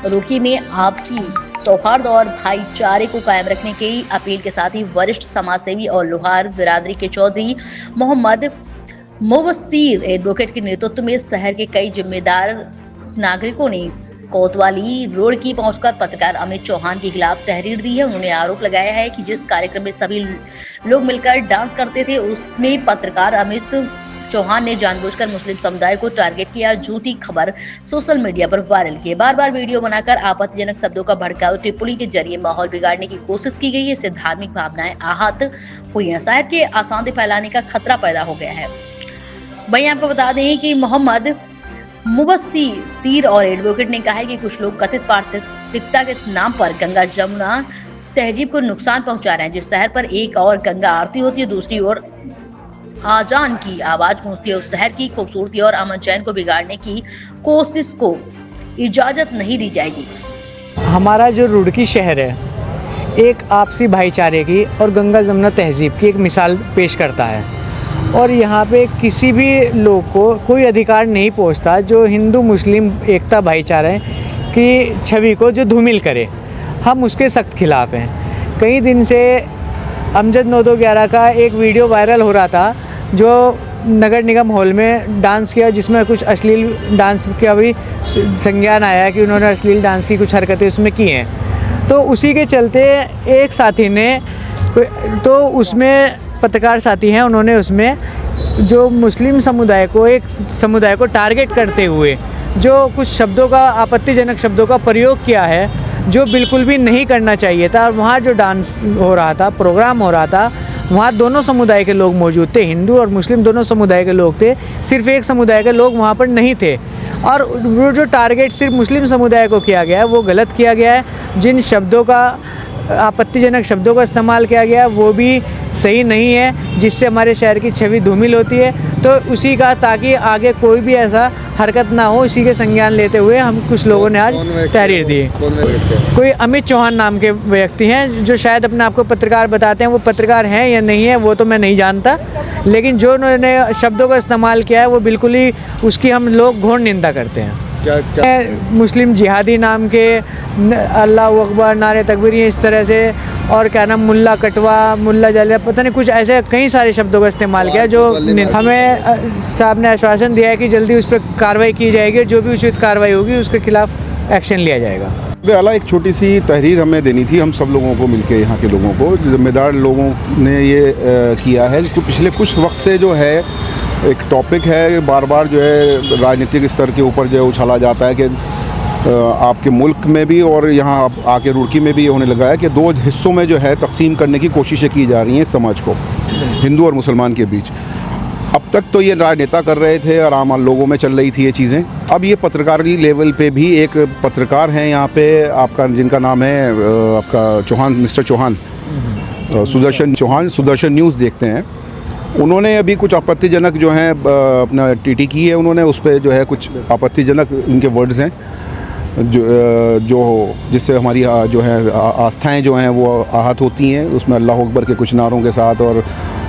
रुड़की में आपसी सौहार्द और भाईचारे को कायम रखने की अपील के साथ ही वरिष्ठ समाजसेवी और लोहार बिरादरी के चौधरी मोहम्मद मुबस्सिर एडवोकेट के नेतृत्व में शहर के कई जिम्मेदार नागरिकों ने कोतवाली रोड की पहुंचकर पत्रकार अमित चौहान के खिलाफ तहरीर दी है। उन्होंने आरोप लगाया है कि जिस कार्यक्रम में सभी लोग मिलकर डांस करते थे उसमें पत्रकार अमित चौहान ने जानबूझकर मुस्लिम समुदाय को टारगेट किया। झूठी खबर सोशल मीडिया पर वायरल की, बार बार वीडियो बनाकर आपत्तिजनक शब्दों का भड़काऊ टिप्पणी के जरिए माहौल बिगाड़ने की कोशिश की गई है। इससे धार्मिक भावनाएं आहत हुई हैं। शहर के अशांति फैलाने का खतरा पैदा हो गया है। वहीं आपको बता दें कि मोहम्मद मुबस्सिर और एडवोकेट ने कहा है कि कुछ लोग कथित पारदर्शिता के नाम पर गंगा जमुना तहजीब को नुकसान पहुंचा रहे हैं। जिस शहर पर एक और गंगा आरती होती है, दूसरी ओर आजान की आवाज गूंजती है, उस शहर की खूबसूरती और अमन चैन को बिगाड़ने की कोशिश को इजाजत नहीं दी जाएगी। हमारा जो रुड़की शहर है एक आपसी भाईचारे की और गंगा जमुना तहजीब की एक मिसाल पेश करता है और यहाँ पे किसी भी लोग को कोई अधिकार नहीं पहुँचता जो हिंदू मुस्लिम एकता भाईचारे की छवि को जो धूमिल करे। हम उसके सख्त खिलाफ हैं। कई दिन से अमजद 9211 का एक वीडियो वायरल हो रहा था जो नगर निगम हॉल में डांस किया, जिसमें कुछ अश्लील डांस का भी संज्ञान आया कि उन्होंने अश्लील डांस की कुछ हरकतें उसमें की हैं। तो उसी के चलते एक साथी ने तो उसमें पत्रकार साथी हैं, उन्होंने उसमें जो मुस्लिम समुदाय को एक समुदाय को टारगेट करते हुए जो कुछ शब्दों का आपत्तिजनक शब्दों का प्रयोग किया है जो बिल्कुल भी नहीं करना चाहिए था। और वहाँ जो डांस हो रहा था, प्रोग्राम हो रहा था, वहाँ दोनों समुदाय के लोग मौजूद थे, हिंदू और मुस्लिम दोनों समुदाय के लोग थे, सिर्फ एक समुदाय के लोग वहाँ पर नहीं थे। और वो जो टारगेट सिर्फ मुस्लिम समुदाय को किया गया है वो गलत किया गया है। जिन शब्दों का आपत्तिजनक शब्दों का इस्तेमाल किया गया वो भी सही नहीं है, जिससे हमारे शहर की छवि धूमिल होती है। तो उसी का ताकि आगे कोई भी ऐसा हरकत ना हो, इसी के संज्ञान लेते हुए हम कुछ लोगों ने आज तहरीर दी। कोई अमित चौहान नाम के व्यक्ति हैं जो शायद अपने आप को पत्रकार बताते हैं। वो पत्रकार हैं या नहीं है वो तो मैं नहीं जानता, लेकिन जो उन्होंने शब्दों का इस्तेमाल किया है वो बिल्कुल ही उसकी हम लोग घोर निंदा करते हैं। क्या मुस्लिम जिहादी नाम के अल्लाह अकबर नारे तकबीर इस तरह से, और क्या नाम मुल्ला कटवा, मुल्ला जलिया, पता नहीं कुछ ऐसे कई सारे शब्दों का इस्तेमाल किया जो हमें साहब ने आश्वासन दिया है कि जल्दी उस पर कार्रवाई की जाएगी। जो भी उचित कार्रवाई होगी उसके खिलाफ एक्शन लिया जाएगा। अला एक छोटी सी तहरीर हमें देनी थी, हम सब लोगों को मिलके, यहाँ के लोगों को, जिम्मेदार लोगों ने ये किया है। पिछले कुछ वक्त से जो है एक टॉपिक है, बार बार जो है राजनीतिक स्तर के ऊपर जो है उछाला जाता है कि आपके मुल्क में भी और यहाँ आके रुड़की में भी ये होने लगा है कि दो हिस्सों में जो है तकसीम करने की कोशिशें की जा रही हैं समाज को, हिंदू और मुसलमान के बीच। अब तक तो ये राजनेता कर रहे थे और आम लोगों में चल रही थी ये चीज़ें। अब ये पत्रकारी लेवल पे भी एक पत्रकार हैं यहाँ पे आपका, जिनका नाम है आपका चौहान, मिस्टर चौहान, सुदर्शन चौहान, सुदर्शन न्यूज़ देखते हैं। उन्होंने अभी कुछ आपत्तिजनक जो है अपना टीटी की है, उन्होंने उस पर जो है कुछ आपत्तिजनक उनके वर्ड्स हैं जो जिससे हमारी जो है आस्थाएं जो हैं वो आहत होती हैं। उसमें अल्लाह अकबर के कुछ नारों के साथ और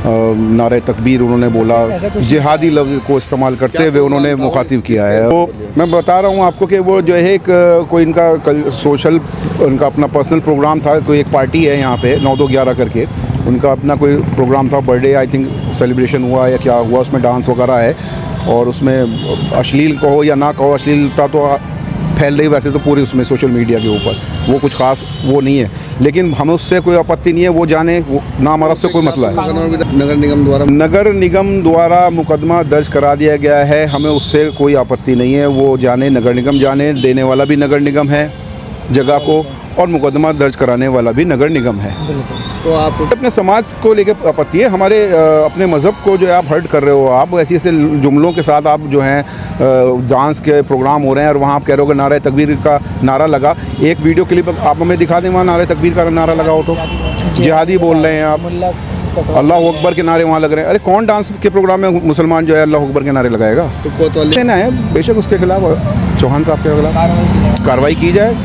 नारे तकबीर उन्होंने बोला, जिहादी लफ्ज़ को इस्तेमाल करते हुए उन्होंने मुखातिब किया है। तो मैं बता रहा हूँ आपको कि वो जो है एक कोई इनका सोशल, उनका अपना पर्सनल प्रोग्राम था। कोई एक पार्टी है यहाँ पे 9211 करके, उनका अपना कोई प्रोग्राम था, बर्थडे आई थिंक सेलिब्रेशन हुआ या क्या हुआ, उसमें डांस वगैरह है और उसमें अश्लील कहो या ना कहो, अश्लीलता तो फैल रही वैसे तो पूरी उसमें सोशल मीडिया के ऊपर, वो कुछ ख़ास वो नहीं है, लेकिन हमें उससे कोई आपत्ति नहीं है, वो जाने ना, हमारा उससे कोई मतलब है। नगर निगम द्वारा मुकदमा दर्ज करा दिया गया है, हमें उससे कोई आपत्ति नहीं है। वो जाने, नगर निगम जाने, देने वाला भी नगर निगम है जगह को और मुकदमा दर्ज कराने वाला भी नगर निगम है। तो आप अपने समाज को लेकर आपत्ति है, हमारे अपने मज़हब को जो है आप हर्ट कर रहे हो। आप ऐसे ऐसे जुमलों के साथ आप जो हैं डांस के प्रोग्राम हो रहे हैं और वहाँ आप कह रहे हो कि नारे तकबीर का नारा लगा। एक वीडियो क्लिप आप हमें दिखा दें, वहाँ नारे तकबीर का नारा लगा हो तो जिहादी बोल रहे हैं आप, अल्लाह अकबर के नारे वहाँ लग रहे हैं। अरे कौन डांस के प्रोग्राम में मुसलमान जो है अल्लाह अकबर के नारे लगाएगा? तो लेना है, बेशक उसके खिलाफ चौहान साहब के खिलाफ कार्रवाई की जाए।